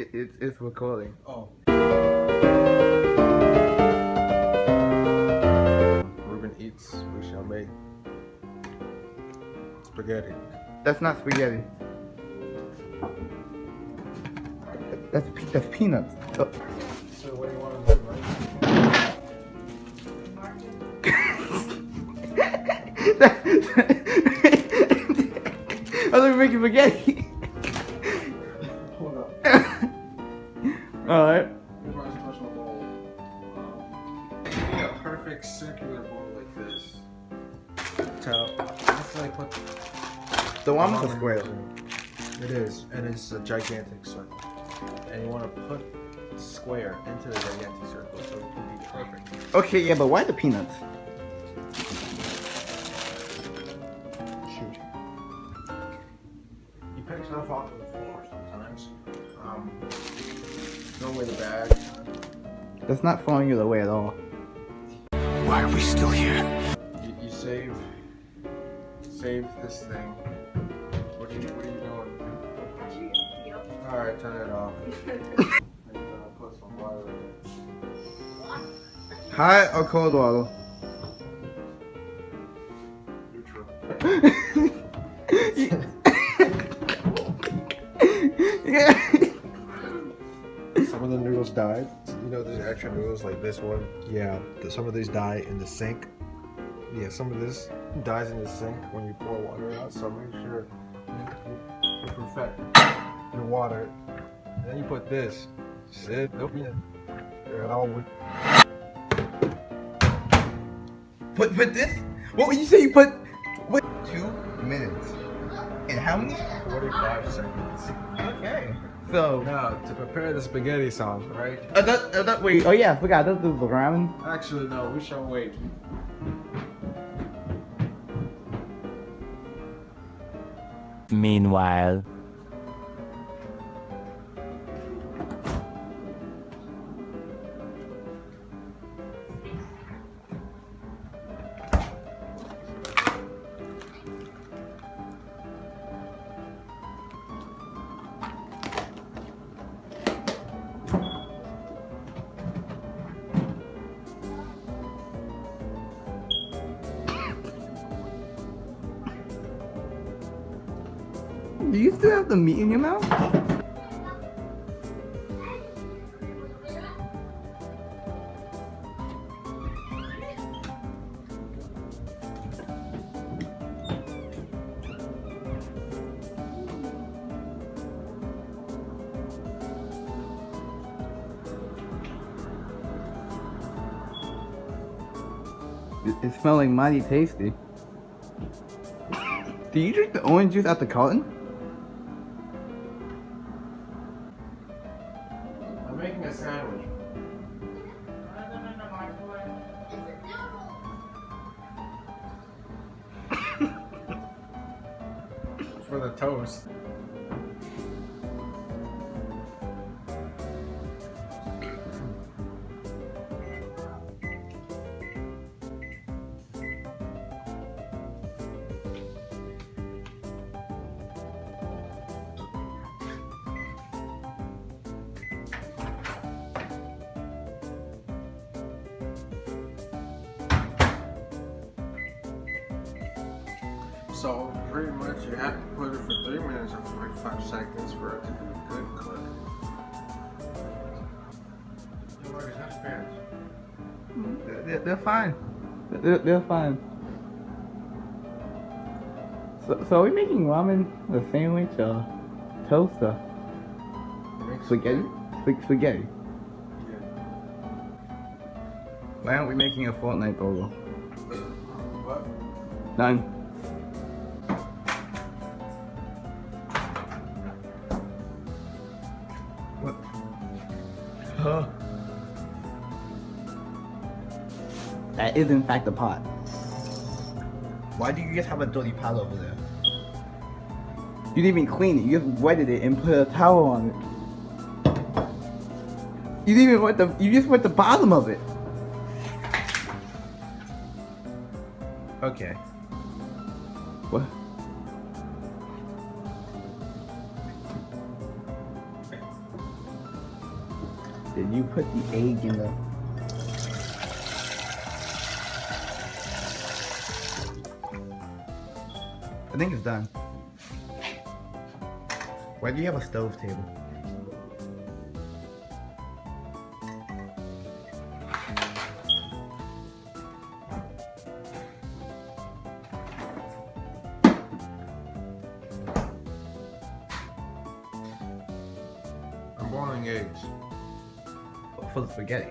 It's recording. Oh. Reuben eats, we shall make spaghetti. That's not spaghetti. That's peanuts. Oh. So what do you want to do, right? I was making spaghetti. Hold up. Alright. Here's my special bowl. You need a perfect circular bowl like this. So, that's like what The one with the square. It is, and it's a gigantic circle. And you want to put the square into the gigantic circle so it can be perfect. Okay, yeah, but why the peanuts? Shoot. You pick stuff off of the floor sometimes. Throw away the bag. That's not throwing you away at all. Why are we still here? You save this thing. What are you doing? Alright, turn it off. And put some water in it. Hot or cold water? Neutral. Yeah. Some of the noodles died. You know, there's extra noodles like this one. Yeah, some of these die in the sink. Yeah, some of this dies in the sink when you pour water out. So make sure you perfect your water. And then you put this. Sit. Nope. It all would. Put this? What would you say you put? What? 2 minutes. And how many? 45 seconds. Okay. So. Now to prepare the spaghetti sauce, right? Wait. Oh yeah, I forgot. That's the ramen. Actually, no. We shall wait. Meanwhile. Do you still have the meat in your mouth? It's smelling mighty tasty. Do you drink the orange juice out the carton? I'm making a sandwich. For the toast. So pretty much you have to put it for 3 minutes or 45 seconds for it to be a good cook. They're fine. They're fine. So are we making ramen, a sandwich, or toast, or spaghetti? Spaghetti. Yeah. Why aren't we making a Fortnite burger? What? None. What? Huh? That is in fact a pot. Why do you just have a dirty pot over there? You didn't even clean it. You just wetted it and put a towel on it. You didn't even wet the. You just wet the bottom of it. Okay. What? Did you put the egg in the... I think it's done. Why do you have a stove table? I'm boiling eggs. For the spaghetti.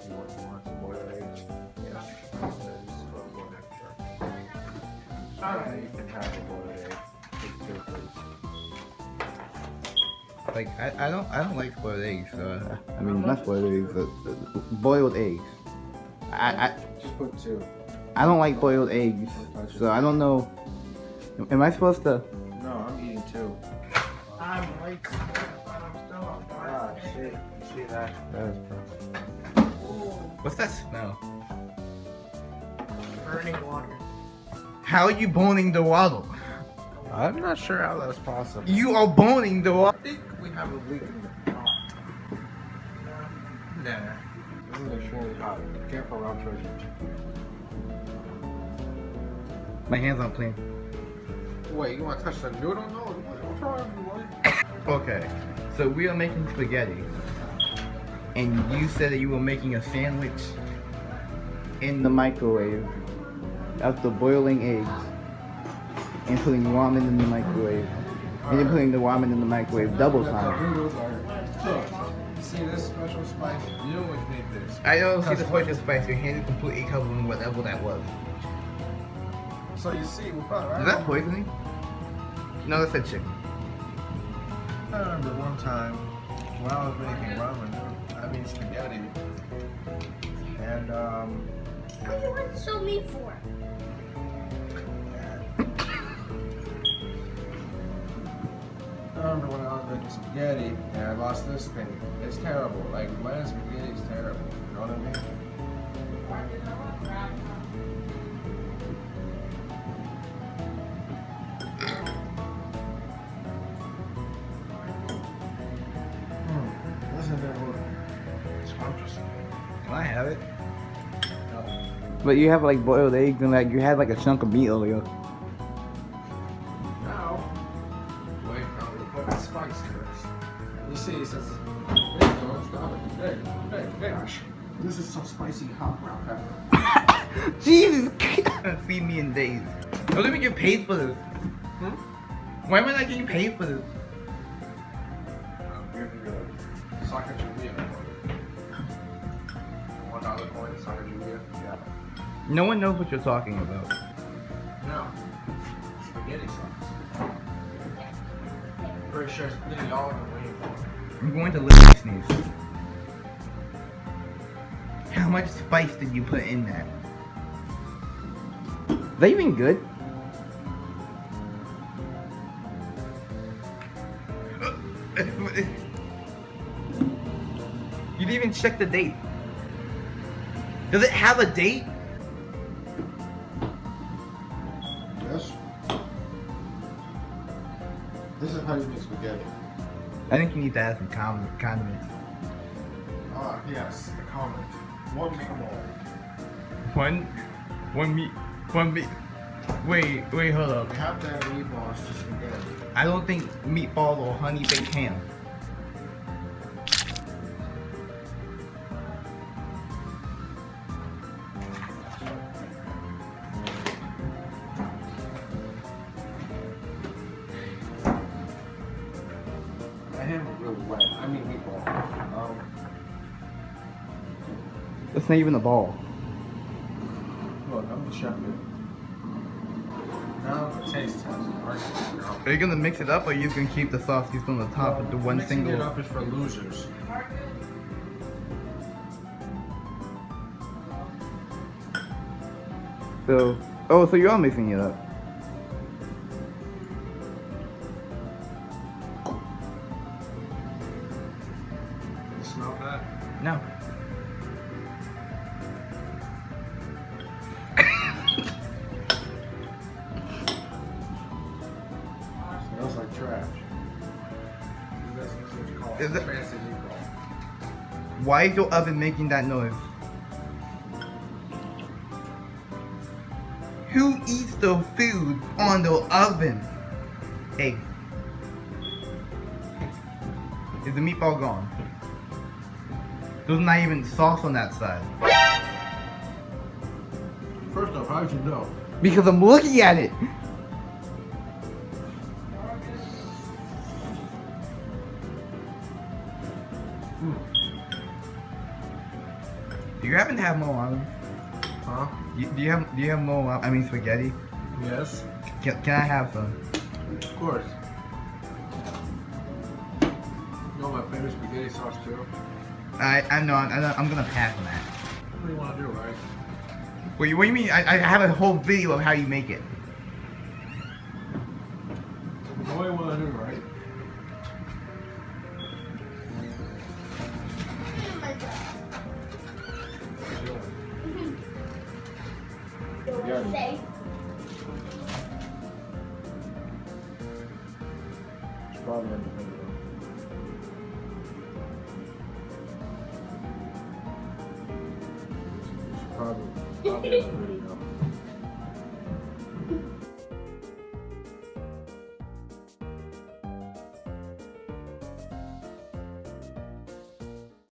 You want some boiled eggs? Yeah. You can have a boiled egg. It's your place. Like I don't like boiled eggs. So I mean not boiled eggs, but boiled eggs. I Just put 2. I don't like boiled eggs, so I don't know. Am I supposed to? No, I'm eating 2. I'm like, I'm still on fire. Ah, shit. You see that? That is perfect. What's that smell? Burning water. How are you boning the water? I'm not sure how that's possible. You are boning the water. I think we have a leak in the pot. Nah. Isn't it extremely hot? Careful around treasure. My hands aren't clean. Wait, you want to touch the noodle? No, what's wrong with you, boy? Okay, so we are making spaghetti, and you said that you were making a sandwich in the microwave after boiling eggs and putting ramen in the microwave, and then putting the ramen in the microwave double time. See this special spice? You always need this. I don't see the spice spice. Your hand is completely covered in whatever that was. So you see, we found right. Is that poisoning? No, that's a chicken. I remember one time when I was making ramen, I mean spaghetti, and What do you want to show me for? I remember when I was making spaghetti and I lost this thing. It's terrible. Like bland spaghetti is terrible. You know what I mean? Listen to that word. Scrumptious. Can I have it? But you have like boiled eggs and like you had like a chunk of meat earlier. Now, wait, no, we put the spice first. You see, it says, there you go, stop it. There. This is some spicy hot brown pepper. Jesus, feed me in days. Don't even get paid for this. Why am I not getting paid for this? Give you a Sacagawea. $1 coin, Sacagawea. Yeah. No one knows what you're talking about. No. Spaghetti sauce. Pretty sure it's the y'all have been waiting for. I'm going to literally sneeze. How much spice did you put in that? Is that even good? You didn't even check the date. Does it have a date? Yes. This is how you make spaghetti. I think you need to add some condiments. Ah, yes, the comment. One meatball. One meat. Wait, hold up. We have to add meatballs to spaghetti. I don't think meatball or honey baked ham. The ham is really wet. I mean meatball. That's not even a ball. Look, I'm the chef here. Now the taste test. Are you gonna mix it up, or are you just gonna keep the sauce just on the top of the one Mixing single? it up is for losers. So you are mixing it up. You smell that? No. Is it- fancy meatball. Why is your oven making that noise? Who eats the food on the oven? Hey. Is the meatball gone? There's not even sauce on that side. First off, how did you know? Because I'm looking at it. Do you happen to have more on? Huh? Do you have more? I mean spaghetti. Yes. Can I have some? Of course. You know my favorite spaghetti sauce too? I know. I'm gonna pass on that. What do you want to do, right? What do you mean? I have a whole video of how you make it. What do you want to do, right? Oh my God. Yeah. Say. It's probably in the video. It's probably in the video.